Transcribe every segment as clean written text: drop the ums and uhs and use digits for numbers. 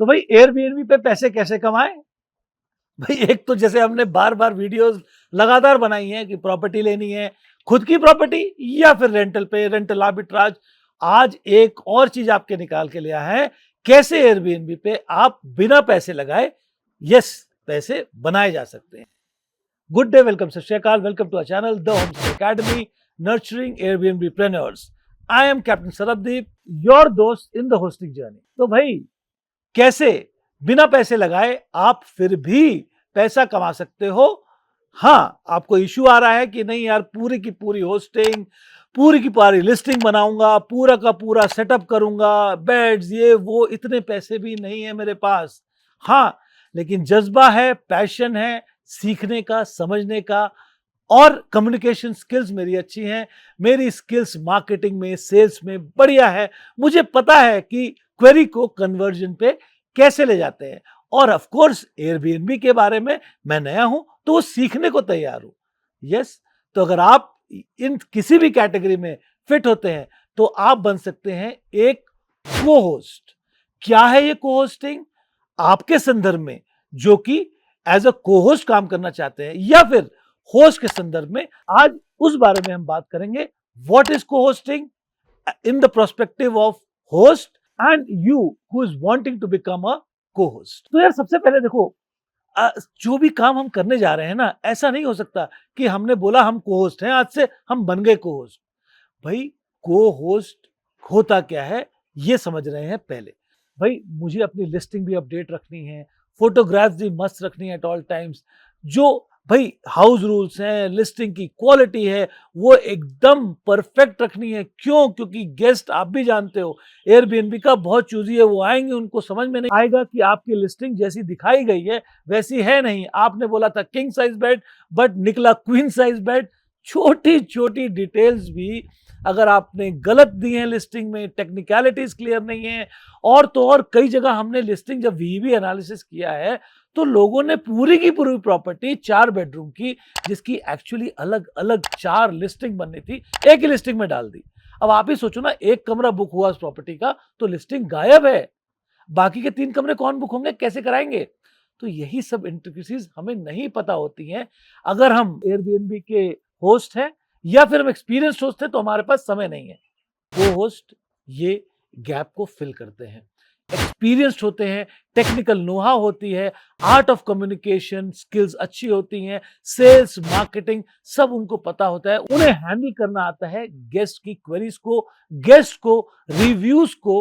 तो भाई एयरबीएनबी पे पैसे कैसे कमाएं? भाई एक तो जैसे हमने बार बार वीडियोस लगातार बनाई हैं कि प्रॉपर्टी लेनी है, खुद की प्रॉपर्टी या फिर रेंटल पे, रेंटल आर्बिट्राज। आज एक और चीज आपके निकाल के लिया है, कैसे एयरबीएनबी पे आप बिना पैसे लगाए यस पैसे बनाए जा सकते हैं। Good day, welcome, Sat Sri Akal, welcome to our channel the homestay academy, nurturing Airbnbpreneurs. I am captain Sarabdeep, your दोस्त इन द होस्टिंग जर्नी। तो भाई कैसे बिना पैसे लगाए आप फिर भी पैसा कमा सकते हो? हाँ, आपको इश्यू आ रहा है कि नहीं यार, पूरी की पूरी होस्टिंग, पूरी की पूरी लिस्टिंग बनाऊंगा, पूरा का पूरा सेटअप करूंगा, बेड्स, ये वो, इतने पैसे भी नहीं है मेरे पास। हाँ, लेकिन जज्बा है, पैशन है सीखने का, समझने का, और कम्युनिकेशन स्किल्स मेरी अच्छी हैं। मेरी स्किल्स मार्केटिंग में, सेल्स में बढ़िया है। मुझे पता है कि क्वेरी को कन्वर्जन पे कैसे ले जाते हैं। और ऑफ कोर्स एयरबीएनबी के बारे में मैं नया हूं तो वो सीखने को तैयार हूं। यस, तो अगर आप इन किसी भी कैटेगरी में फिट होते हैं तो आप बन सकते हैं एक को होस्ट। क्या है ये को होस्टिंग? आपके संदर्भ में जो कि एज अ को होस्ट काम करना चाहते हैं या फिर होस्ट के संदर्भ में, आज उस बारे में हम बात करेंगे। What is co hosting in the prospective of host and you who is wanting to become a co host. तो यार सबसे पहले देखो, जो भी काम हम करने जा रहे हैं ना, ऐसा नहीं हो सकता कि हमने बोला हम को होस्ट हैं, आज से हम बन गए को होस्ट। भाई को होस्ट होता क्या है ये समझ रहे हैं पहले। भाई मुझे अपनी लिस्टिंग भी अपडेट रखनी है, फोटोग्राफ्स भी मस्त रखनी है एट ऑल टाइम्स। जो भाई हाउस रूल्स हैं, लिस्टिंग की क्वालिटी है, वो एकदम परफेक्ट रखनी है। क्यों? क्योंकि गेस्ट आप भी जानते हो एयरबीएनबी का बहुत चूजी है। वो आएंगे, उनको समझ में नहीं आएगा कि आपकी लिस्टिंग जैसी दिखाई गई है वैसी है नहीं। आपने बोला था किंग साइज बेड बट निकला क्वीन साइज बेड। छोटी छोटी डिटेल्स भी अगर आपने गलत दी है लिस्टिंग में, टेक्निकलिटीज क्लियर नहीं है, और तो और कई जगह हमने लिस्टिंग जब वीवी एनालिसिस किया है तो लोगों ने पूरी की पूरी प्रॉपर्टी 4 बेडरूम की, जिसकी एक्चुअली अलग अलग 4 लिस्टिंग बननी थी, एक ही लिस्टिंग में डाल दी। अब आप ही सोचो ना, एक कमरा बुक हुआ उस प्रॉपर्टी का तो लिस्टिंग गायब है, बाकी के 3 कमरे कौन बुक होंगे, कैसे कराएंगे? तो यही सब इंट्रिकेसीज हमें नहीं पता होती हैं। अगर हम एयरबीएनबी के होस्ट हैं या फिर हम एक्सपीरियंस्ड होस्ट हैं तो हमारे पास समय नहीं है। वो होस्ट ये गैप को फिल करते हैं। एक्सपीरियंस्ड होते हैं, टेक्निकल नोहा होती है, आर्ट ऑफ कम्युनिकेशन स्किल्स अच्छी होती हैं, सेल्स, मार्केटिंग सब उनको पता होता है। उन्हें हैंडल करना आता है गेस्ट की क्वेरीज को, गेस्ट को, रिव्यूज को।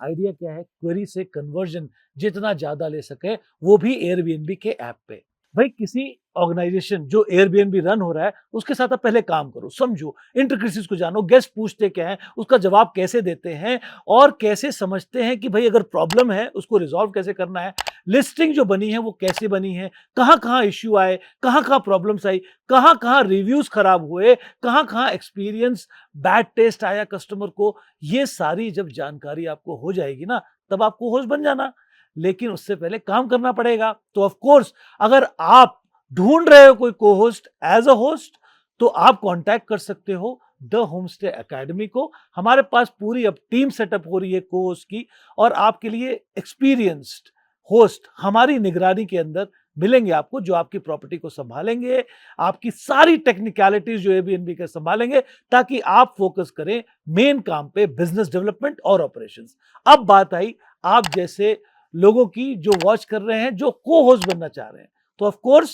आइडिया क्या है? क्वेरी से कन्वर्जन जितना ज्यादा ले सके, वो भी एयरबीएनबी के ऐप पे। भाई किसी ऑर्गेनाइजेशन जो एयरबीएनबी रन हो रहा है उसके साथ आप पहले काम करो, समझो, इंट्रिकेसीज को जानो, गेस्ट पूछते क्या हैं उसका जवाब कैसे देते हैं, और कैसे समझते हैं कि भाई अगर प्रॉब्लम है उसको रिजॉल्व कैसे करना है। लिस्टिंग जो बनी है वो कैसे बनी है, कहाँ कहाँ इश्यू आए, कहाँ कहाँ प्रॉब्लम्स आई, कहाँ कहाँ रिव्यूज खराब हुए, कहाँ कहाँ एक्सपीरियंस बैड टेस्ट आया कस्टमर को। ये सारी जब जानकारी आपको हो जाएगी ना, तब आपको होस्ट बन जाना। लेकिन उससे पहले काम करना पड़ेगा। तो ऑफ कोर्स अगर आप ढूंढ रहे हो कोई को होस्ट एज अ होस्ट, तो आप कांटेक्ट कर सकते हो द होमस्टे एकेडमी को। हमारे पास पूरी अब टीम सेटअप हो रही है को होस्ट की, और आपके लिए एक्सपीरियंस्ड होस्ट हमारी निगरानी के अंदर मिलेंगे आपको, जो आपकी प्रॉपर्टी को संभालेंगे, आपकी सारी टेक्निकलिटीज जो एयरबीएनबी के संभालेंगे, ताकि आप फोकस करें मेन काम पे, बिजनेस डेवलपमेंट और ऑपरेशंस। अब बात आई आप जैसे लोगों की जो वॉच कर रहे हैं, जो को होस्ट बनना चाह रहे हैं, तो ऑफ कोर्स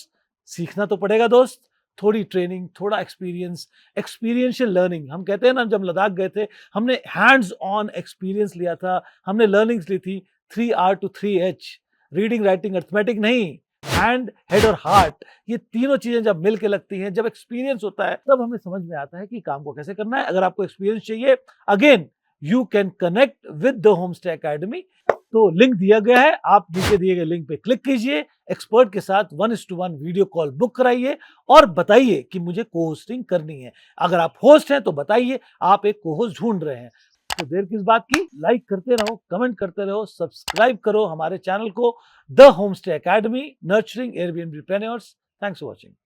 सीखना तो पड़ेगा दोस्त। थोड़ी ट्रेनिंग, थोड़ा एक्सपीरियंस, एक्सपीरियंशियल लर्निंग। हम कहते हैं ना, जब लद्दाख गए थे हमने हैंड्स ऑन एक्सपीरियंस लिया था, हमने लर्निंग्स ली थी 3R to 3H, reading, writing, arithmetic नहीं, हैंड, हेड और हार्ट। ये तीनों चीजें जब मिल के लगती हैं, जब एक्सपीरियंस होता है, तब हमें समझ में आता है कि काम को कैसे करना है। अगर आपको एक्सपीरियंस चाहिए, again you can connect with the homestay academy. तो लिंक दिया गया है, आप नीचे दिए गए लिंक पे क्लिक कीजिए, एक्सपर्ट के साथ 1:1 वीडियो कॉल बुक कराइए और बताइए कि मुझे को होस्टिंग करनी है। अगर आप होस्ट हैं तो बताइए आप एक को होस्ट ढूंढ रहे हैं। तो देर किस बात की, लाइक करते रहो, कमेंट करते रहो, सब्सक्राइब करो हमारे चैनल को, the homestay academy, nurturing Airbnbpreneurs. Thanks for watching.